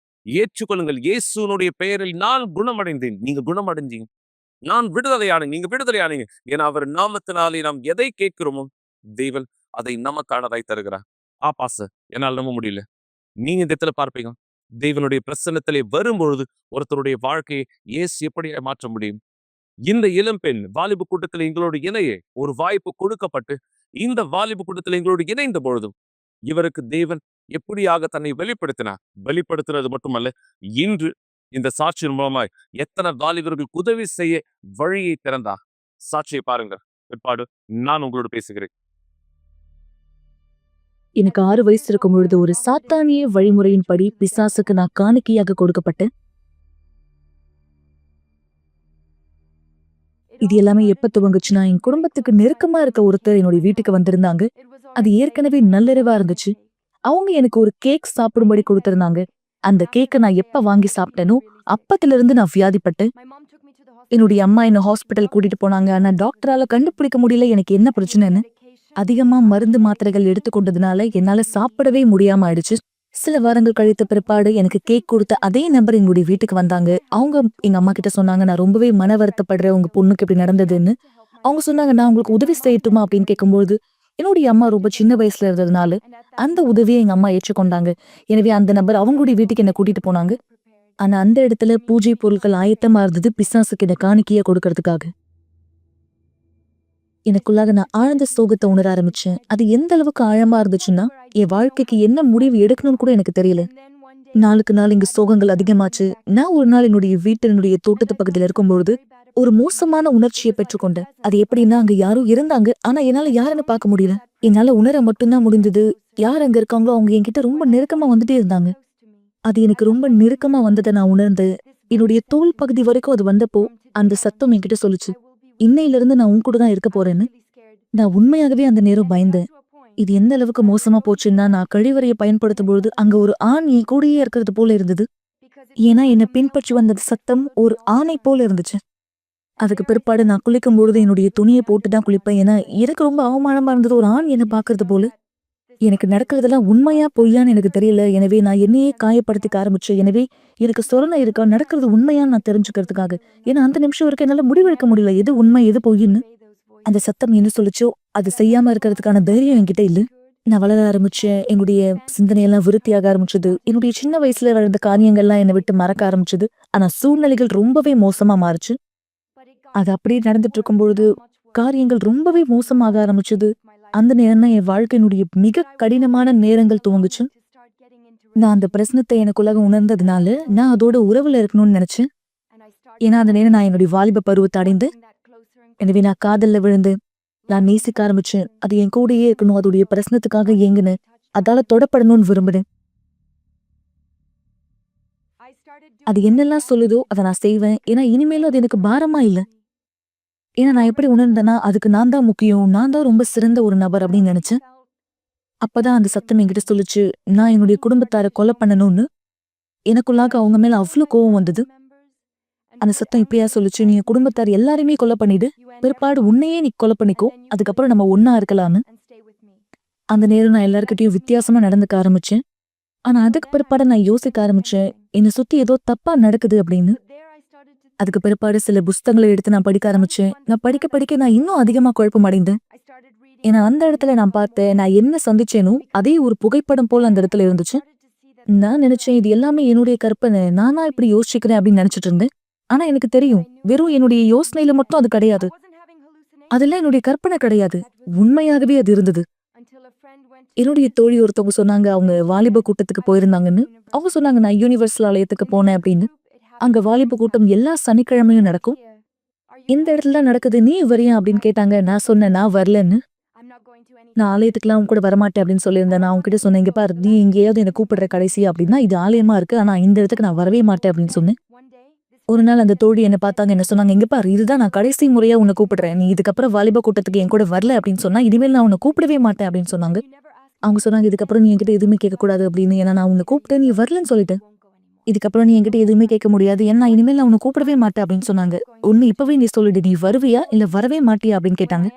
ஏற்றுக்கொள்ளுங்கள். இயேசுனுடைய பெயரில் நான் குணமடைந்தேன். நீங்க குணமடைஞ்சீங்க. நான் விடுதலையானேன். நீங்க விடுதலையானீங்க. ஏன்னா அவர் நாமத்தினாலே நாம் எதை கேட்கிறோமோ தேவன் அதை நமக்கானதாய் தருகிறார். பாஸ்டர் என்னால் நம்ப முடியல. நீங்க இந்த இடத்துல பார்ப்பீங்க. தேவனுடைய பிரசன்னத்திலே வரும்பொழுது ஒருத்தருடைய வாழ்க்கையை இயேசு எப்படி மாற்ற முடியும்? இந்த இளம்பெண் வாலிப கூட்டத்தில் எங்களோடு இணைய ஒரு வாய்ப்பு கொடுக்கப்பட்டு இந்த வாலிப கூட்டத்தில் எங்களோடு இணைந்த பொழுதும் இவருக்கு தேவன் எப்படியாக தன்னை வெளிப்படுத்தினது மட்டுமல்ல, இன்று இந்த சாட்சியின் மூலமாய் எத்தனை வாலிபர்களுக்கு உதவி செய்ய வழியை திறந்தா. சாட்சியை பாருங்க. பிற்பாடு நான் உங்களோடு பேசுகிறேன். எனக்கு 6 வயசு இருக்கும் பொழுது ஒரு சாத்தானிய வழிமுறையின்படி பிசாசுக்கு நான் காணிக்கையாக கொடுக்கப்பட்டேன். இது எல்லாமே எப்ப துவங்குச்சுன்னா, என் குடும்பத்துக்கு நெருக்கமா இருக்க ஒருத்தர் என்னுடைய வீட்டுக்கு வந்திருந்தாங்க. அது ஏற்கனவே நல்லறிவா இருந்துச்சு. அவங்க எனக்கு ஒரு கேக் சாப்பிடும்படி கொடுத்திருந்தாங்க. அந்த கேக்கை நான் எப்ப வாங்கி சாப்பிட்டேனோ அப்பத்துல இருந்து நான் வியாதிப்பட்டேன். என்னுடைய அம்மா என்ன ஹாஸ்பிட்டல் கூட்டிட்டு போனாங்க. ஆனா டாக்டரால கண்டுபிடிக்க முடியல எனக்கு என்ன பிரச்சனைன்னு. அதிகமா மருந்து மாத்திரைகள் எடுத்துக்கொண்டதுனால என்னால சாப்பிடவே முடியாம ஆயிடுச்சு. சில வாரங்கள் கழித்த பிற்பாடு எனக்கு கேக் கொடுத்த அதே நபர் எங்களுடைய வீட்டுக்கு வந்தாங்க. அவங்க எங்க அம்மா கிட்ட சொன்னாங்க, நான் ரொம்பவே மன வருத்தப்படுறேன், உங்க பொண்ணுக்கு இப்படி நடந்ததுன்னு. அவங்க சொன்னாங்க, நான் உங்களுக்கு உதவி செய்யட்டுமா அப்படின்னு கேட்கும்போது, என்னுடைய அம்மா ரொம்ப சின்ன வயசுல இருந்ததுனால அந்த உதவியை எங்க அம்மா ஏற்றுக்கொண்டாங்க. எனவே அந்த நபர் அவங்களுடைய வீட்டுக்கு என்ன கூட்டிட்டு போனாங்க. ஆனா அந்த இடத்துல பூஜை பொருட்கள் ஆயத்தமா இருந்தது பிசாசுக்கு என்ன காணிக்கைய கொடுக்கறதுக்காக. எனக்குள்ளாக நான் ஆழ்ந்த சோகத்தை உணர ஆரம்பிச்சேன். அது எந்த அளவுக்கு ஆழமா இருந்துச்சுன்னா, என் வாழ்க்கைக்கு என்ன முடிவு எடுக்கணும்னு கூட எனக்கு தெரியல. நாளுக்கு நாள் இங்க சோகங்கள் அதிகமாச்சு. நான் ஒரு நாள் என்னுடைய தோட்டத்து பக்கத்துல இருக்கும்பொழுது ஒரு மோசமான உணர்ச்சியை பெற்றுக்கொண்டேன். அது எப்படின்னா, அங்க யாரோ இருந்தாங்க. ஆனா என்னால யாருன்னு பார்க்க முடியல. என்னால உணர மட்டும்தான் முடிந்தது. யார் அங்க இருக்காங்களோ அவங்க என்கிட்ட ரொம்ப நெருக்கமா வந்துட்டே இருந்தாங்க. அது எனக்கு ரொம்ப நெருக்கமா வந்ததை நான் உணர்ந்தேன். என்னுடைய தோள் பகுதி வரைக்கும் அது வந்தப்போ அந்த சத்தம் என்கிட்ட சொல்லுச்சு, இன்னையிலிருந்து நான் உன் கூட தான் இருக்க போறேன்னு. நான் உண்மையாகவே அந்த நேரம் பயந்தேன். இது எந்த அளவுக்கு மோசமா போச்சுன்னா, நான் கழிவறையை பயன்படுத்தும் பொழுது அங்க ஒரு ஆண் என் கூடயே இருக்கிறது போல இருந்தது. ஏன்னா என்னை பின்பற்றி வந்த சத்தம் ஒரு ஆணை போல இருந்துச்சு. அதுக்கு பிற்பாடு நான் குளிக்கும் பொழுது என்னுடைய துணியை போட்டு தான் குளிப்பேன். ஏன்னா எனக்கு ரொம்ப அவமானமா இருந்தது, ஒரு ஆண் என்னை பாக்குறது போல. எனக்கு நடக்கிறதெல்லாம் உண்மையா பொய்யான்னு எனக்கு தெரியல. எனவே நான் என்னையே காயப்படுத்திக்க ஆரம்பிச்சேன். எனவே எனக்கு சொரணை இருக்கா, நடக்கிறது உண்மையான்னு நான் தெரிஞ்சுக்கிறதுக்காக. ஏன்னா அந்த நிமிஷம் வரைக்கும் என்னால முடிவெடுக்க முடியல, எது உண்மை எது பொய்ன்னு. அந்த சத்தம் என்ன சொல்லுச்சோ அது செய்யாம இருக்கிறதுக்கான தைரியம் என்கிட்ட இல்ல. நான் வளர ஆரம்பிச்சேன். என்னுடைய சிந்தனையெல்லாம் விருத்தியாக ஆரம்பிச்சது. என்னுடைய சின்ன வயசுல வளர்ந்த காரியங்கள்லாம் என்னை விட்டு மறக்க ஆரம்பிச்சது. ஆனா சூழ்நிலைகள் ரொம்பவே மோசமா மாறுச்சு. அது அப்படியே நடந்துட்டு இருக்கும்பொழுது காரியங்கள் ரொம்பவே மோசமாக ஆரம்பிச்சது. அந்த நேரம் தான் என் வாழ்க்கையினுடைய மிக கடினமான நேரங்கள் துவங்குச்சு. நான் அந்த பிரச்சனத்தை எனக்குள்ளாக உணர்ந்ததுனால நான் அதோட உறவுல இருக்கணும்னு நினைச்சேன். ஏன்னா அந்த நேரம் நான் என்னுடைய வாலிப பருவத்தை அடைந்து, எனவே நான் காதல்ல விழுந்து நான் நேசிக்க ஆரம்பிச்சேன். அது என் கூடயே இருக்கணும், அதோடைய பிரச்சனத்துக்காக ஏங்குனேன். அதால தொடப்படணும்னு விரும்புறேன். அது என்னெல்லாம் சொல்லுதோ அதை நான் செய்வேன். ஏன்னா இனிமேலும் அது எனக்கு பாரமா இல்ல. ஏன்னா நான் எப்படி உணர்ந்தேன்னா, அதுக்கு நான் தான் முக்கியம், நான் தான் ரொம்ப சிறந்த ஒரு நபர் அப்படின்னு நினைச்சேன். அப்பதான் அந்த சத்தம் என்கிட்ட சொல்லுச்சு, நான் என்னுடைய குடும்பத்தாரை கொலை பண்ணணும்னு. எனக்குள்ளாக அவங்க மேல அவ்வளவு கோவம் வந்தது. அந்த சத்தம் இப்படியா சொல்லுச்சு, நீ என் குடும்பத்தார் எல்லாரையுமே கொலை பண்ணிடு, பிற்பாடு உன்னையே நீ கொலை பண்ணிக்கோ, அதுக்கப்புறம் நம்ம ஒன்னா இருக்கலாம்னு. அந்த நேரம் நான் எல்லார்கிட்டயும் வித்தியாசமா நடந்துக்க ஆரம்பிச்சேன். ஆனா அதுக்கு பிற்பாடு நான் யோசிக்க ஆரம்பிச்சேன், என்னை சுத்தி ஏதோ தப்பா நடக்குது அப்படின்னு. அதுக்கு பிற்பாடு சில புஸ்தகங்களை எடுத்து நான் படிக்க ஆரம்பிச்சேன். நான் படிக்க படிக்க நான் இன்னும் அதிகமா குழப்பம் அடைந்தேன். ஏன்னா அந்த இடத்துல நான் பார்த்தேன், நான் என்ன சந்திச்சேனோ அதே ஒரு புகைப்படம் போல அந்த இடத்துல இருந்துச்சு. நான் நினைச்சேன், இது எல்லாமே என்னுடைய கற்பனை, நானா இப்படி யோசிச்சுக்கிறேன் அப்படின்னு நினைச்சிட்டு இருந்தேன். ஆனா எனக்கு தெரியும், வெறும் என்னுடைய யோசனையில மட்டும் அது கிடையாது, அதெல்லாம் என்னுடைய கற்பனை கிடையாது, உண்மையாகவே அது இருந்தது. என்னுடைய தோழி ஒருத்தவங்க சொன்னாங்க, அவங்க வாலிப கூட்டத்துக்கு போயிருந்தாங்கன்னு. அவங்க சொன்னாங்க, நான் யூனிவர்சல் ஆலயத்துக்கு போனேன் அப்படின்னு. அங்க வாலிப கூட்டம் எல்லா சனிக்கிழமையும் நடக்கும். இந்த இடத்துல தான் நடக்குது, நீ வரியா அப்படின்னு கேட்டாங்க. நான் சொன்னேன், நான் வரலன்னு. நான் ஆலயத்துக்குலாம் அவங்க கூட வரமாட்டேன் அப்படின்னு சொல்லியிருந்தேன். நான் அவங்க கிட்ட சொன்னேன், இங்க பாரு, நீ எங்கேயாவது என்ன கூப்பிடுற கடைசி அப்படின்னா இது ஆலயமா இருக்கு, ஆனா இந்த இடத்துக்கு நான் வரவே மாட்டேன் அப்படின்னு சொன்னேன். ஒரு நாள் அந்த தோழி என்ன பார்த்தாங்க, என்ன சொன்னாங்க, இங்க பாரு, இதுதான் நான் கடைசி முறையா உன்னை கூப்பிடுறேன், நீ இதுக்கப்புறம் வாலிப கூட்டத்துக்கு என் கூட வரல அப்படின்னு சொன்னா இனிமேல் நான் உன்னை கூப்பிடவே மாட்டேன் அப்படின்னு சொன்னாங்க. அவங்க சொன்னாங்க, இதுக்கப்புறம் நீ என்கிட்ட எதுவுமே கேட்கக்கூடாது அப்படின்னு. ஏன்னா நான் உன்னை கூப்பிட்டேன், நீ வரலன்னு சொல்லிட்டேன். இதுக்கப்புறம் நீ என்கிட்ட எதுவுமே கேட்க முடியாது, ஏன்னா இனிமேல் நான் உன்னை கூப்பிடவே மாட்டேன் அப்படின்னு சொன்னாங்க. ஒன்னு இப்பவே நீ சொல்லிடு, நீ வருவியா இல்ல வரவே மாட்டியா அப்படின்னு கேட்டாங்க.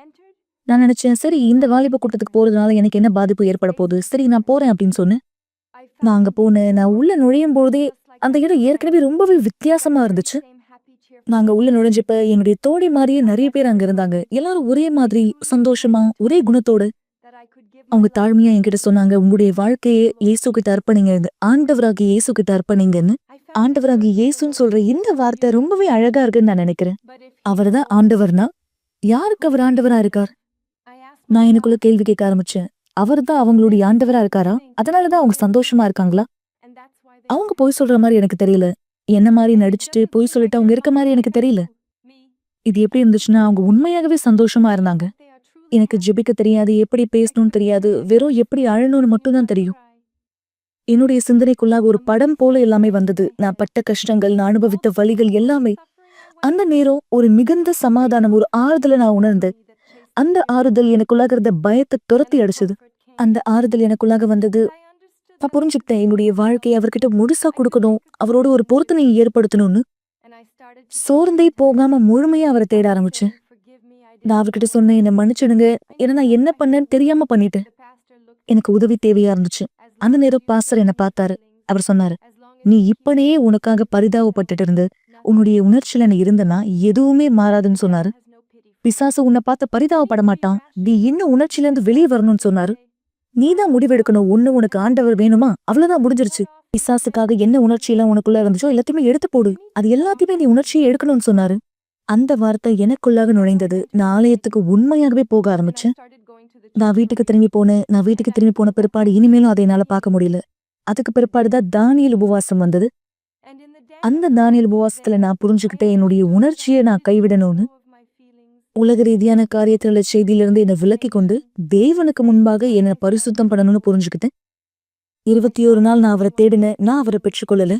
நான் நினைச்சேன், சரி இந்த வாலிப கூட்டத்துக்கு போறதுனால எனக்கு என்ன பாதிப்பு ஏற்பட போகுது, சரி நான் போறேன் அப்படின்னு சொன்னேன். நான் அங்க போனேன். நான் உள்ள நுழையும் போதே அந்த இடம் ஏற்கனவே ரொம்பவே வித்தியாசமா இருந்துச்சு. நாங்க உள்ள நுழைஞ்சப்ப என்னுடைய தோழி மாதிரியே நிறைய பேர் அங்க இருந்தாங்க. எல்லாரும் ஒரே மாதிரி சந்தோஷமா ஒரே குணத்தோட அவங்க தாழ்மையா என்கிட்ட சொன்னாங்க, உங்களுடைய வாழ்க்கையை இயேசு கிட்ட அர்ப்பணிங்க, ஆண்டவராகி இயேசு கிட்ட அர்ப்பணிங்கன்னு. ஆண்டவராகி இயேசுன்னு சொல்ற இந்த வார்த்தை ரொம்பவே அழகா இருக்குன்னு நான் நினைக்கிறேன். அவர்தான் ஆண்டவர்னா யாருக்கு அவர் ஆண்டவரா இருக்கார்? நான் எனக்குள்ள கேள்வி கேட்க ஆரம்பிச்சேன். அவர் தான் அவங்களுடைய ஆண்டவரா இருக்காரா? அதனாலதான் அவங்க சந்தோஷமா இருக்காங்களா? அவங்க பொய் சொல்ற மாதிரி எனக்கு தெரியல. என்ன மாதிரி நடிச்சுட்டு பொய் சொல்லிட்டு அவங்க இருக்க மாதிரி எனக்கு தெரியல. இது எப்படி இருந்துச்சுன்னா, அவங்க உண்மையாகவே சந்தோஷமா இருந்தாங்க. எனக்கு ஜெபிக்க தெரியாது, எப்படி பேசணும்னு தெரியாது, வெறும் எப்படி அழணும்னு மட்டும் தான் தெரியும். என்னுடைய சிந்தனைக்குள்ளாக ஒரு படம் போல எல்லாமே வந்தது. நான் பட்ட கஷ்டங்கள், நான் அனுபவித்த வலிகள் எல்லாமே. அந்த நேரம் ஒரு மிகுந்த சமாதானம், ஒரு ஆறுதலை நான் உணர்ந்தேன். அந்த ஆறுதல் எனக்குள்ளாக இருந்த பயத்தை துரத்தி அடிச்சது. அந்த ஆறுதல் எனக்குள்ளாக வந்தது. நான் புரிஞ்சுக்கிட்டேன், என்னுடைய வாழ்க்கையை அவர்கிட்ட முழுசா கொடுக்கணும், அவரோட ஒரு பொருத்தனையை ஏற்படுத்தணும்னு. சோர்ந்தே போகாம முழுமையா அவரை தேட ஆரம்பிச்சேன். நான் அவர்கிட்ட சொன்னேன், என்னை மன்னிச்சிடுங்க, ஏன்னா நான் என்ன பண்ணேன்னு தெரியாம பண்ணிட்டேன், எனக்கு உதவி தேவையா இருந்துச்சு. அந்த நேரம் பாஸ்டர் என்ன பார்த்தாரு. அவர் சொன்னாரு, நீ இப்பனே உனக்காக பரிதாபப்பட்டுட்டு இருந்து உன்னுடைய உணர்ச்சியில நீ இருந்தனா எதுவுமே மாறாதுன்னு சொன்னாரு. பிசாசு உன்னை பார்த்து பரிதாபப்பட மாட்டான், நீ இன்னும் உணர்ச்சியில இருந்து வெளியே வரணும்னு சொன்னாரு. நீதான் முடிவெடுக்கணும், ஒண்ணு உனக்கு ஆண்டவர் வேணுமா, அவ்வளவுதான், முடிஞ்சிருச்சு. பிசாசுக்காக என்ன உணர்ச்சி எல்லாம் உனக்குள்ள இருந்துச்சோ எல்லாத்தையுமே எடுத்து போடு, அது எல்லாத்தையுமே நீ உணர்ச்சியை எடுக்கணும்னு சொன்னாரு. அந்த வார்த்தை எனக்குள்ளாக நுழைந்தது. நான் ஆலயத்துக்கு உண்மையாகவே போக ஆரம்பிச்சேன். நான் வீட்டுக்கு திரும்பி போனேன். நான் வீட்டுக்கு திரும்பி போன பிற்பாடு இனிமேலும் அதை என்னால பார்க்க முடியல. அதுக்கு பிற்பாடுதான் தானியேல் உபவாசம் வந்தது. அந்த தானியல் உபவாசத்துல நான் புரிஞ்சுக்கிட்ட என்னுடைய உணர்ச்சியை நான் கைவிடணும்னு, உலக ரீதியான காரியத்துல செய்தியிலிருந்து என்னை விலக்கி கொண்டு தேவனுக்கு முன்பாக என்னை பரிசுத்தம் பண்ணணும்னு புரிஞ்சுக்கிட்டேன். 21 நாள் நான் அவரை தேடினேன், நான் அவரை பெற்றுக்கொள்ளல.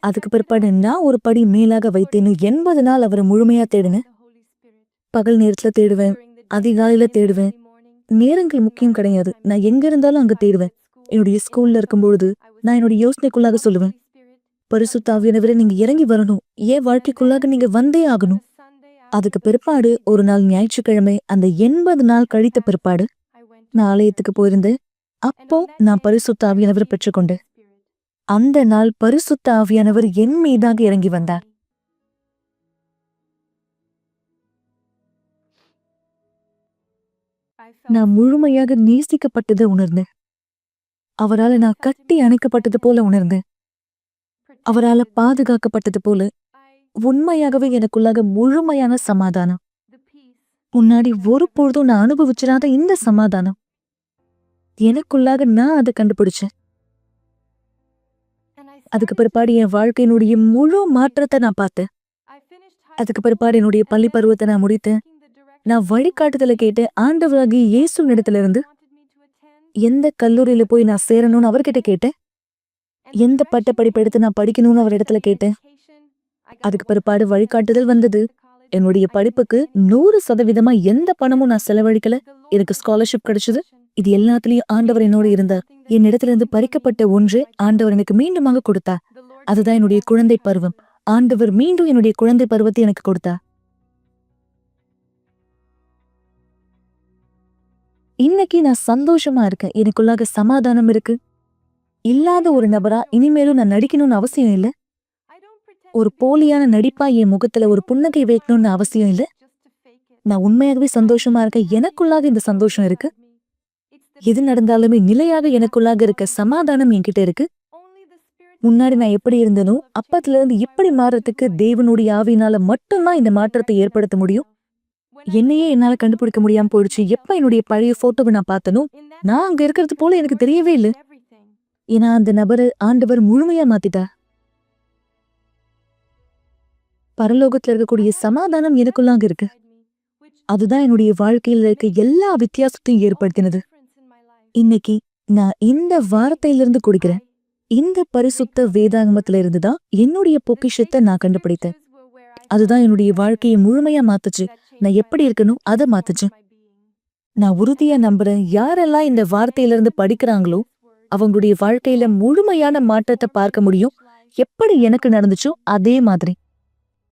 அதுக்கு பிற்பாடு நான் ஒரு படி மேலாக வைத்தேன்னு 80 நாள் அவரை முழுமையா தேடினேன். பகல் நேரத்துல தேடுவேன், அதிகாலையில தேடுவேன். நேரங்கள் முக்கியம் கிடையாது, நான் எங்க இருந்தாலும் அங்க தேடுவேன். என்னுடைய ஸ்கூல்ல இருக்கும்பொழுது நான் என்னுடைய யோசனைக்குள்ளாக சொல்லுவேன், பரிசுத்த ஆவியானவரே நீங்க இறங்கி வரணும், என் வாழ்க்கைக்குள்ளாக நீங்க வந்தே ஆகணும். அதுக்கு பிற்பாடு ஒரு நாள் ஞாயிற்றுக்கிழமை அந்த 80 நாள் கழித்த பிற்பாடு நான் ஆலயத்துக்கு போயிருந்தேன். அப்போ நான் பரிசுத்த ஆவியானவரை பெற்றுக்கொண்டேன். அந்த நாள் பரிசுத்த ஆவியானவர் என் மீதாக இறங்கி வந்தார். நான் முழுமையாக நேசிக்கப்பட்டதை உணர்ந்தேன். அவரால நான் கட்டி அணைக்கப்பட்டது போல உணர்ந்தேன். அவரால பாதுகாக்கப்பட்டது போல உண்மையாகவே எனக்குள்ளாக முழுமையான சமாதானம். முன்னாடி ஒரு பொழுதும் நான் அனுபவிச்சிடாத இந்த சமாதானம் எனக்குள்ளாக நான் அதை கண்டுபிடிச்சேன். அதுக்கு பிற்பாடு என் வாழ்க்கையினுடைய முழு மாற்றத்தை நான் பார்த்தேன். அதுக்கு பிற்பாடு என்னுடைய பள்ளி பருவத்தை நான் முடித்தேன். நான் வழிகாட்டுதலை கேட்டு ஆண்டவராகிய இயேசு இடத்துல இருந்து எந்த கல்லூரியில போய் நான் சேரணும்னு அவர்கிட்ட கேட்டேன். எந்த பட்ட படிப்பு எடுத்து நான் படிக்கணும்னு அவர் இடத்துல கேட்டேன். அதுக்கு பிற்பாடு வழிகாட்டுதல் வந்தது. என்னுடைய படிப்புக்கு 100% எந்த பணமும் நான் செலவழிக்கல. எனக்கு ஸ்காலர்ஷிப் கிடைச்சது. இது எல்லாத்துலயும் ஆண்டவர் என்னோட இருந்தார். என் இடத்துல இருந்து பறிக்கப்பட்ட ஒன்று ஆண்டவர் எனக்கு மீண்டுமாக கொடுத்தார். அதுதான் என்னுடைய குழந்தை பருவம். ஆண்டவர் மீண்டும் என்னுடைய குழந்தை பருவத்தை எனக்கு கொடுத்தார். இன்னைக்கு நான் சந்தோஷமா இருக்கேன். எனக்குள்ளாக சமாதானம் இருக்கு. இல்லாத ஒரு நபரா இனிமேலும் நான் நடிக்கணும்னு அவசியம் இல்லை. ஒரு போலியான நடிப்பா என் முகத்துல ஒரு புன்னகை வைக்கணும்னு அவசியம் இல்லை. நான் உண்மையாகவே சந்தோஷமா இருக்கேன். எனக்குள்ளாக இந்த சந்தோஷம் இருக்கு. எது நடந்தாலுமே நிலையாக எனக்குள்ளாக இருக்க சமாதானம் என்கிட்ட இருக்கு. முன்னாடி நான் எப்படி இருந்தனோ அப்பத்துல இருந்து இப்படி மாறத்துக்கு தேவனுடைய ஆவியினால மட்டும்தான் இந்த மாற்றத்தை ஏற்படுத்த முடியும். என்னையே என்னால கண்டுபிடிக்க முடியாம போயிடுச்சு. எப்ப என்னுடைய பழைய போட்டோவை நான் பார்த்தனோ நான் அங்க இருக்கிறது போல எனக்கு தெரியவே இல்லை. ஏன்னா அந்த நபரை ஆண்டவர் முழுமையா மாத்திட்டார். பரலோகத்துல இருக்கக்கூடிய சமாதானம் எனக்குள்ளாங்க இருக்கு. அதுதான் என்னுடைய வாழ்க்கையில இருக்க எல்லா வித்தியாசத்தையும் ஏற்படுத்தினது. இன்னைக்கு நான் இந்த வார்த்தையிலிருந்து குடிக்கிறேன். இந்த பரிசுத்த வேதாகமத்துல இருந்துதான் என்னுடைய பொக்கிஷத்தை நான் கண்டுபிடித்தேன். அதுதான் என்னுடைய வாழ்க்கையை முழுமையா மாத்துச்சு. நான் எப்படி இருக்கணும் அதை மாத்துச்சு. நான் உறுதியா நம்புறேன், யாரெல்லாம் இந்த வார்த்தையிலிருந்து படிக்கிறாங்களோ அவங்களுடைய வாழ்க்கையில முழுமையான மாற்றத்தை பார்க்க முடியும். எப்படி எனக்கு நடந்துச்சோ அதே மாதிரி.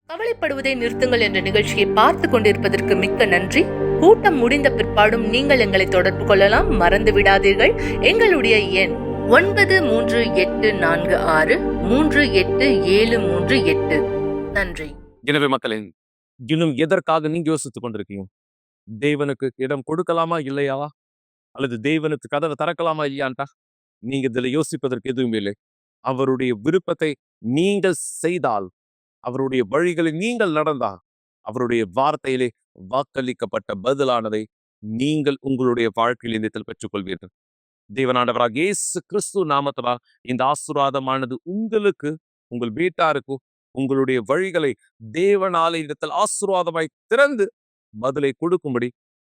கவலைப்படுவதை நிறுத்துங்கள் என்ற நிகழ்ச்சியை பார்த்து கொண்டிருப்பதற்கு மிக்க நன்றி. கூட்டம் முடிந்த பிற்பாடும் நீங்கள் எங்களை தொடர்பு கொள்ளலாம். மறந்து விடாதீர்கள், எங்களுடைய எண் 9346387738. நன்றி. எனவே மக்களே, இன்னும் எதற்காக நீங்க யோசித்துக் கொண்டிருக்கீங்க? தேவனுக்கு இடம் கொடுக்கலாமா இல்லையா, அல்லது தேவனுக்கு கதவை திறக்கலாமா இல்லையான்ட்டா நீங்க இதுல யோசிப்பதற்கு எதுவும் இல்லை. அவருடைய விருப்பத்தை நீங்கள் செய்தால், அவருடைய வழிகளில் நீங்கள் நடந்தால், அவருடைய வார்த்தையிலே வாக்களிக்கப்பட்ட பதிலானதை நீங்கள் உங்களுடைய வாழ்க்கையில் இந்த பெற்றுக்கொள்வீர்கள். தேவனாண்டவராக இயேசு கிறிஸ்து நாமத்திலா இந்த ஆசீர்வாதமானது உங்களுக்கு, உங்கள் வீட்டாருக்கு, உங்களுடைய வழிகளை தேவனாலே இடத்தில் ஆசீர்வாதமாய் திறந்து பதிலை கொடுக்கும்படி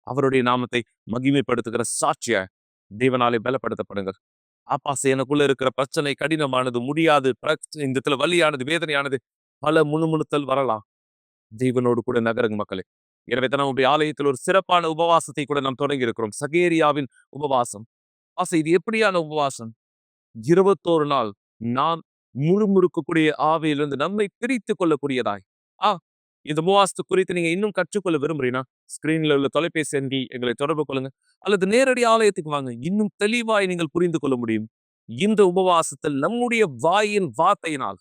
அவருடைய நாமத்தை மகிமைப்படுத்துகிற சாட்சியா தேவனாலே பலப்படுத்தப்படுங்கள். ஆபாச எனக்குள்ள இருக்கிற பிரச்சனை கடினமானது, முடியாது, இந்த இடத்துல வலியானது, வேதனையானது, பல முணுமுணுத்தல் வரலாம். தேவனோடு கூட நகருங்க மக்களே. எனவே தான் நம்முடைய ஆலயத்தில் ஒரு சிறப்பான உபவாசத்தை கூட நாம் தொடங்கி இருக்கிறோம். சகேரியாவின் உபவாசம். இது எப்படியான உபவாசம்? 21 நாள் நாம் முழுமுறுக்கக்கூடிய ஆவியிலிருந்து நம்மை பிரித்து கொள்ளக்கூடியதாய். இந்த உபவாசத்து குறித்து நீங்க இன்னும் கற்றுக்கொள்ள விரும்புறீங்கன்னா ஸ்கிரீன்ல உள்ள தொலைபேசி எண்ணி எங்களை தொடர்பு கொள்ளுங்க, அல்லது நேரடி ஆலயத்துக்கு வாங்க. இன்னும் தெளிவாய் நீங்கள் புரிந்து கொள்ள முடியும். இந்த உபவாசத்தில் நம்முடைய வாயின் வார்த்தையினால்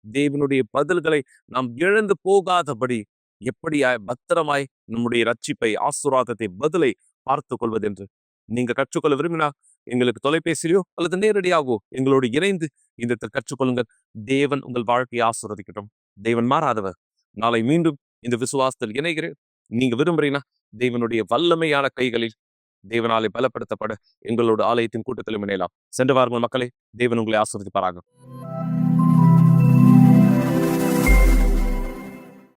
தேவனுடைய பதில்களை நாம் இழந்து போகாதபடி எப்படியாய் பத்திரமாய் நம்முடைய ரட்சிப்பை, ஆசீர்வாதத்தை, பதிலை பார்த்து கொள்வது என்று நீங்க கற்றுக்கொள்ள விரும்பினா எங்களுக்கு தொலைபேசியிலோ அல்லது நேரடியாகவோ எங்களோடு இணைந்து இந்த கற்றுக்கொள்ளுங்கள். தேவன் உங்கள் வாழ்க்கையை ஆசீர்வதிக்கட்டும். தேவன் மாறாதவர். நாளை மீண்டும் இந்த விசுவாசத்தில் இணைகிறேன். நீங்க விரும்புறீங்கன்னா தேவனுடைய வல்லமையான கைகளில் தேவனாலே பலப்படுத்தப்பட எங்களோட ஆலயத்தின் கூட்டத்திலும் இணையலாம். சென்று வாருங்கள் மக்களே. தேவன் உங்களை ஆசீர்வதிப்பாராக.